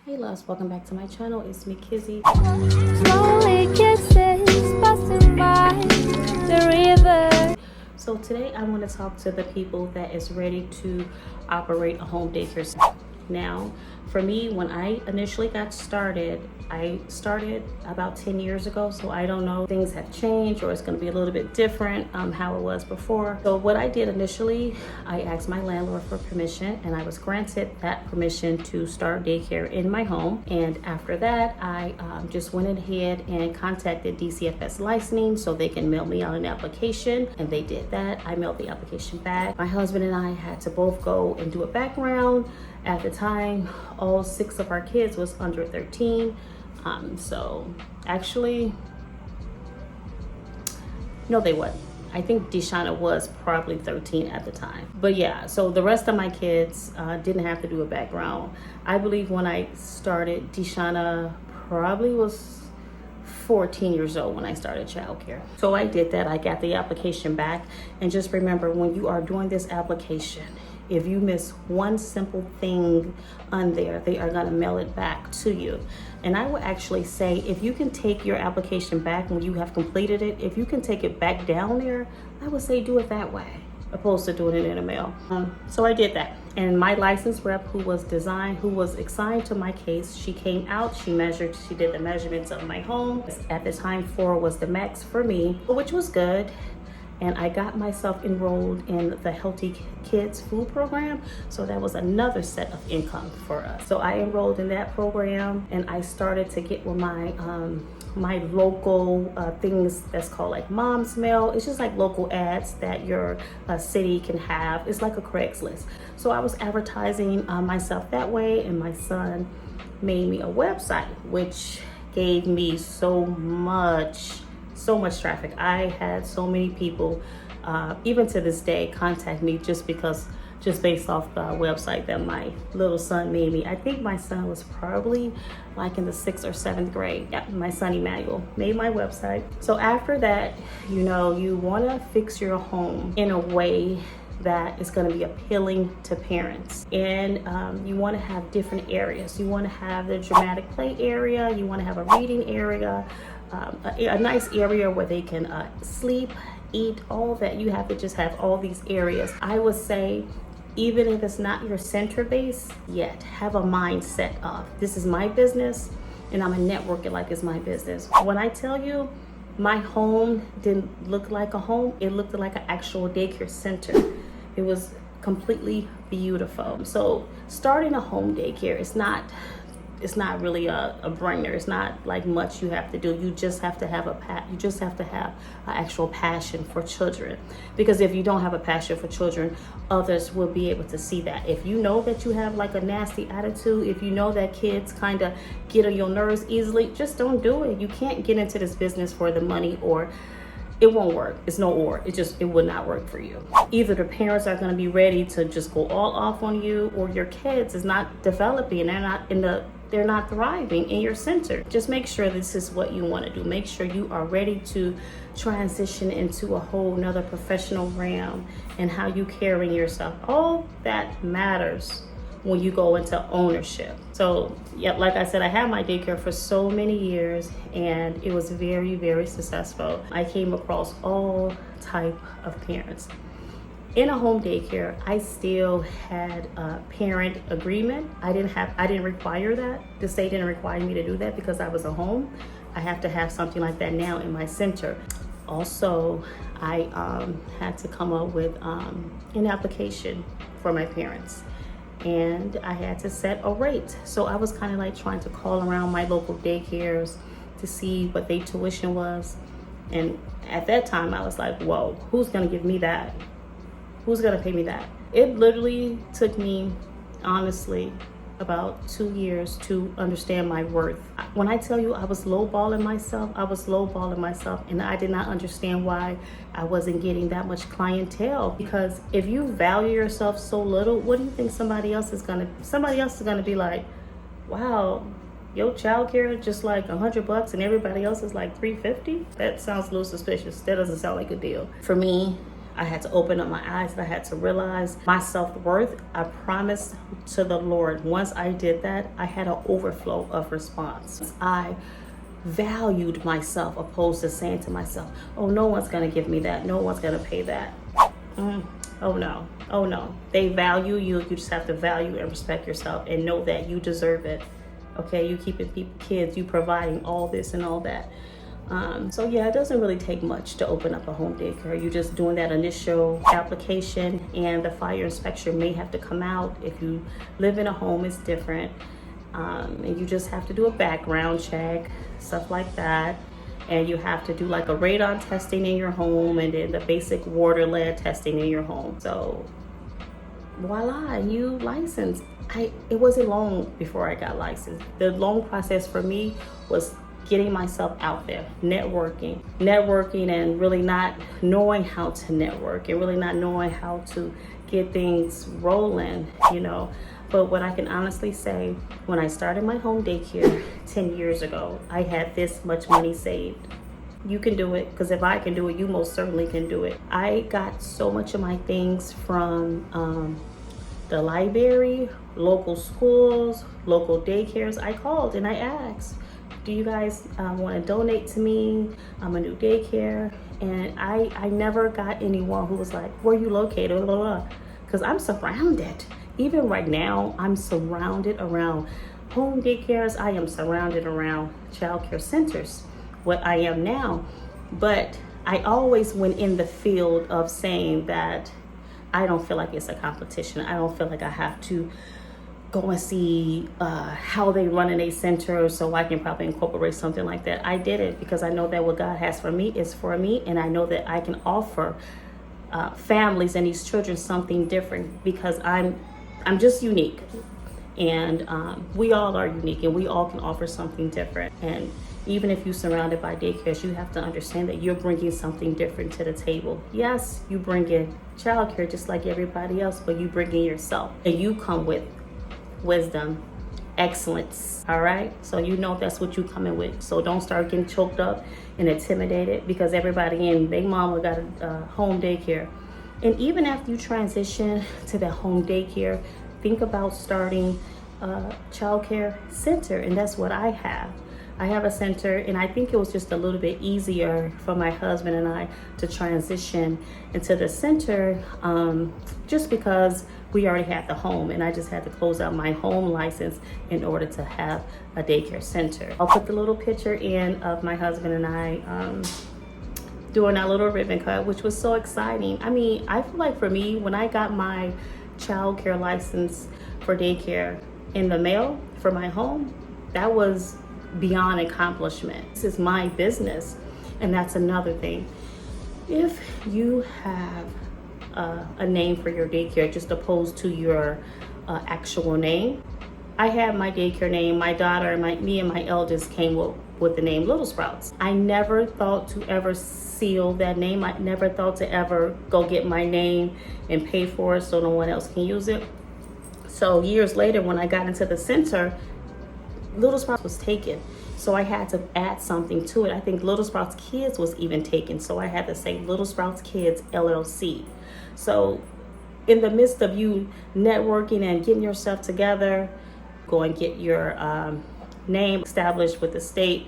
Hey loves, welcome back to my channel. It's me, Kizzy. Slowly kisses passing by the river. So today I want to talk to the people that is ready to operate a home daycare center. Now, for me, when I initially got started, I started about 10 years ago, so I don't know, things have changed or it's going to be a little bit different how it was before. So what I did initially, I asked my landlord for permission and I was granted that permission to start daycare in my home. And after that, I just went ahead and contacted DCFS licensing so they can mail me out an application, and they did that. I mailed the application back. My husband and I had to both go and do a background. At the time, all 6 of our kids was under 13. So actually, no, they wasn't. I think Deshauna was probably 13 at the time. But yeah, so the rest of my kids didn't have to do a background. I believe when I started, Deshauna probably was 14 years old when I started childcare. So I did that. I got the application back. And just remember, when you are doing this application, if you miss one simple thing on there, they are gonna mail it back to you. And I would actually say, if you can take your application back when you have completed it, if you can take it back down there, I would say do it that way, opposed to doing it in the mail. So I did that. And my license rep who was assigned to my case, she came out, she did the measurements of my home. At the time, 4 was the max for me, which was good. And I got myself enrolled in the Healthy Kids Food Program. So that was another set of income for us. So I enrolled in that program and I started to get with my my local things that's called like Mom's Mail. It's just like local ads that your city can have. It's like a Craigslist. So I was advertising myself that way, and my son made me a website, which gave me so much traffic. I had so many people, even to this day, contact me just based off the website that my little son made me. I think my son was probably like in the 6th or 7th grade. Yeah, my son Emmanuel made my website. So after that, you want to fix your home in a way that is going to be appealing to parents, and you want to have different areas. You want to have the dramatic play area, you want to have a reading area, a nice area where they can sleep, eat, all that. You have to just have all these areas. I would say, even if it's not your center base yet, have a mindset of, this is my business and I'm gonna network it like it's my business. When I tell you, my home didn't look like a home, it looked like an actual daycare center. It was completely beautiful. So starting a home daycare, it's not really a brainer. It's not like much you have to do. You just have to have an actual passion for children. Because if you don't have a passion for children, others will be able to see that. If you know that you have like a nasty attitude, if you know that kids kind of get on your nerves easily, just don't do it. You can't get into this business for the money, or it won't work. It's no or. It would not work for you. Either the parents are going to be ready to just go all off on you, or your kids is not developing and they're not thriving in your center. Just make sure this is what you want to do. Make sure you are ready to transition into a whole nother professional realm, and how you carry yourself. All that matters when you go into ownership. So yeah, like I said, I had my daycare for so many years and it was very, very successful. I came across all type of parents. In a home daycare, I still had a parent agreement. I didn't require that. The state didn't require me to do that because I was a home. I have to have something like that now in my center. Also, I had to come up with an application for my parents, and I had to set a rate. So I was kind of like trying to call around my local daycares to see what their tuition was. And at that time, I was like, whoa, who's gonna give me that? Who's gonna pay me that? It literally took me, honestly, about 2 years to understand my worth. When I tell you I was lowballing myself, and I did not understand why I wasn't getting that much clientele. Because if you value yourself so little, what do you think somebody else is gonna be like, wow, your childcare just like $100 and everybody else is like $350? That sounds a little suspicious. That doesn't sound like a deal. For me, I had to open up my eyes and I had to realize my self-worth. I promised to the Lord, once I did that, I had an overflow of response. I valued myself opposed to saying to myself, oh, no one's gonna give me that, no one's gonna pay that. Oh no, they value you. You just have to value and respect yourself and know that you deserve it. Okay, you keeping kids, you providing all this and all that. So yeah, it doesn't really take much to open up a home daycare. You're just doing that initial application, and the fire inspection may have to come out. If you live in a home, it's different. And you just have to do a background check, stuff like that. And you have to do like a radon testing in your home, and then the basic water lead testing in your home. So voila, you licensed. It wasn't long before I got licensed. The long process for me was getting myself out there, networking and really not knowing how to network and really not knowing how to get things rolling, you know. But what I can honestly say, when I started my home daycare 10 years ago, I had this much money saved. You can do it, because if I can do it, you most certainly can do it. I got so much of my things from the library, local schools, local daycares. I called and I asked, do you guys want to donate to me? I'm a new daycare. And I never got anyone who was like, where are you located? Because I'm surrounded. Even right now, I'm surrounded around home daycares. I am surrounded around child care centers, what I am now. But I always went in the field of saying that I don't feel like it's a competition. I don't feel like I have to go and see how they run in a center so I can probably incorporate something like that. I did it because I know that what God has for me is for me, and I know that I can offer families and these children something different, because I'm just unique, and we all are unique, and we all can offer something different. And even if you're surrounded by daycares, you have to understand that you're bringing something different to the table. Yes, you bring in childcare just like everybody else, but you bring in yourself, and you come with wisdom, excellence. All right, so you know that's what you coming with. So don't start getting choked up and intimidated because everybody in their mama got a home daycare. And even after you transition to the home daycare, think about starting a child care center. And that's what I have. I have a center, and I think it was just a little bit easier for my husband and I to transition into the center just because we already had the home, and I just had to close out my home license in order to have a daycare center. I'll put the little picture in of my husband and I doing our little ribbon cut, which was so exciting. I mean, I feel like for me, when I got my child care license for daycare in the mail for my home, that was beyond accomplishment. This is my business, and that's another thing. If you have a name for your daycare just opposed to your actual name, I had my daycare name. My daughter and me and my eldest came with the name Little Sprouts. I never thought to ever seal that name. I never thought to ever go get my name and pay for it so no one else can use it. So years later, when I got into the center, Little Sprouts was taken. So I had to add something to it. I think Little Sprouts Kids was even taken. So I had to say Little Sprouts Kids LLC. So in the midst of you networking and getting yourself together, go and get your name established with the state.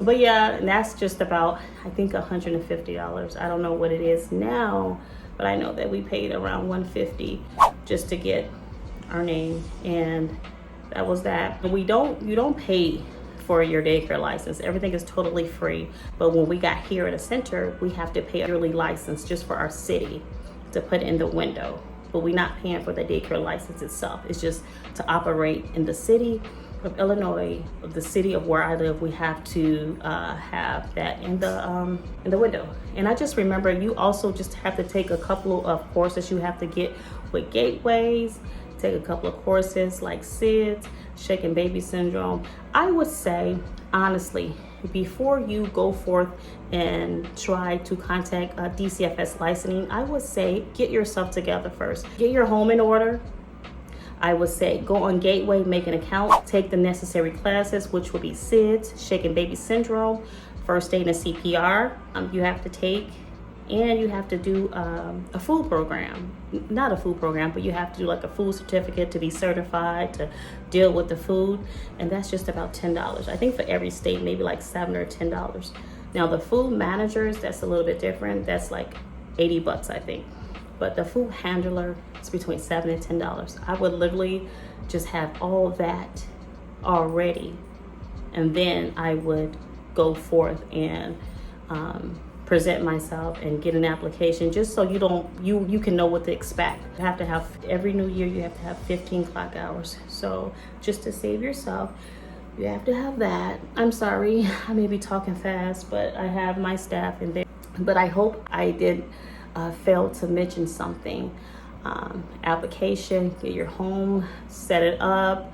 But yeah, and that's just about, I think, $150. I don't know what it is now, but I know that we paid around $150 just to get our name, and that was that. You don't pay for your daycare license. Everything is totally free. But when we got here at a center, we have to pay a yearly license just for our city to put in the window. But we're not paying for the daycare license itself. It's just to operate in the city of Illinois, of the city of where I live. We have to have that in the window. And I just remember, you also just have to take a couple of courses you have to get with gateways. Take a couple of courses like SIDS, shaken baby syndrome. I would say, honestly, before you go forth and try to contact DCFS licensing, I would say get yourself together first. Get your home in order. I would say go on Gateway, make an account, take the necessary classes, which would be SIDS, shaken baby syndrome, first aid and CPR. You have to take and you have to do a food program. Not a food program, but you have to do like a food certificate to be certified to deal with the food, and that's just about $10. I think for every state, maybe like $7 or $10. Now the food managers, that's a little bit different. That's like $80, I think. But the food handler is between $7 and $10. I would literally just have all that already, and then I would go forth and present myself and get an application, just so you can know what to expect. You have to have, every new year you have to have 15 clock hours. So just to save yourself, you have to have that. I'm sorry, I may be talking fast, but I have my staff in there. But I hope I did fail to mention something. Application, get your home, set it up.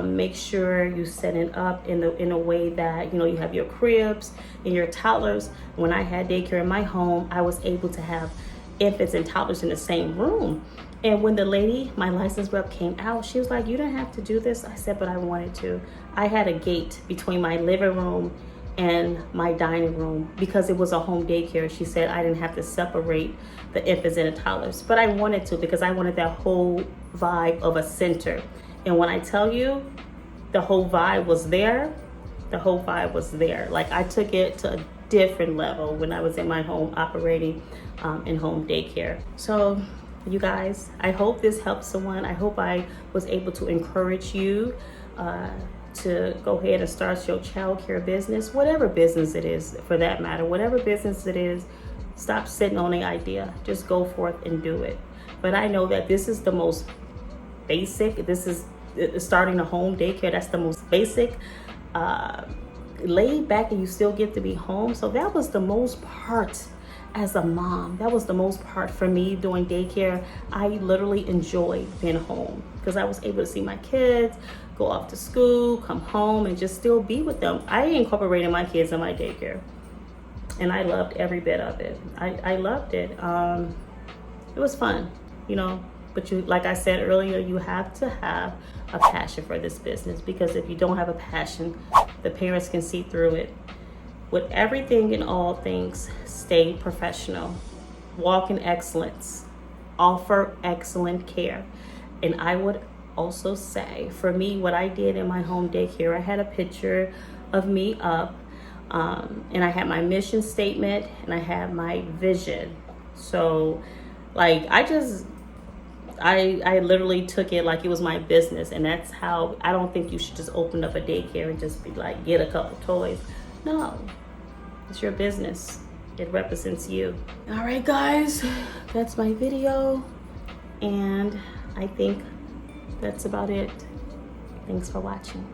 Make sure you set it up in a way that, you know, you have your cribs and your toddlers. When I had daycare in my home, I was able to have infants and toddlers in the same room. And when the lady, my license rep, came out, she was like, "You don't have to do this." I said, "But I wanted to." I had a gate between my living room and my dining room because it was a home daycare. She said I didn't have to separate the infants and the toddlers, but I wanted to because I wanted that whole vibe of a center. And when I tell you, the whole vibe was there, the whole vibe was there. Like, I took it to a different level when I was in my home operating in home daycare. So you guys, I hope this helps someone. I hope I was able to encourage you to go ahead and start your childcare business, whatever business it is for that matter, whatever business it is. Stop sitting on the idea, just go forth and do it. But I know that this is the most basic, this is starting a home daycare, that's the most basic, laid back, and you still get to be home. So that was the most part as a mom. That was the most part for me doing daycare. I literally enjoyed being home because I was able to see my kids go off to school, come home, and just still be with them. I incorporated my kids in my daycare, and I loved every bit of it. I loved it. It was fun, you know. But you, like I said earlier, you have to have a passion for this business, because if you don't have a passion, the parents can see through it. With everything and all things, stay professional, walk in excellence, offer excellent care. And I would also say, for me, what I did in my home daycare, I had a picture of me up, and I had my mission statement and I had my vision. So like, I literally took it like it was my business, and that's how, I don't think you should just open up a daycare and just be like, get a couple toys. No, it's your business. It represents you. All right, guys, that's my video, and I think that's about it. Thanks for watching.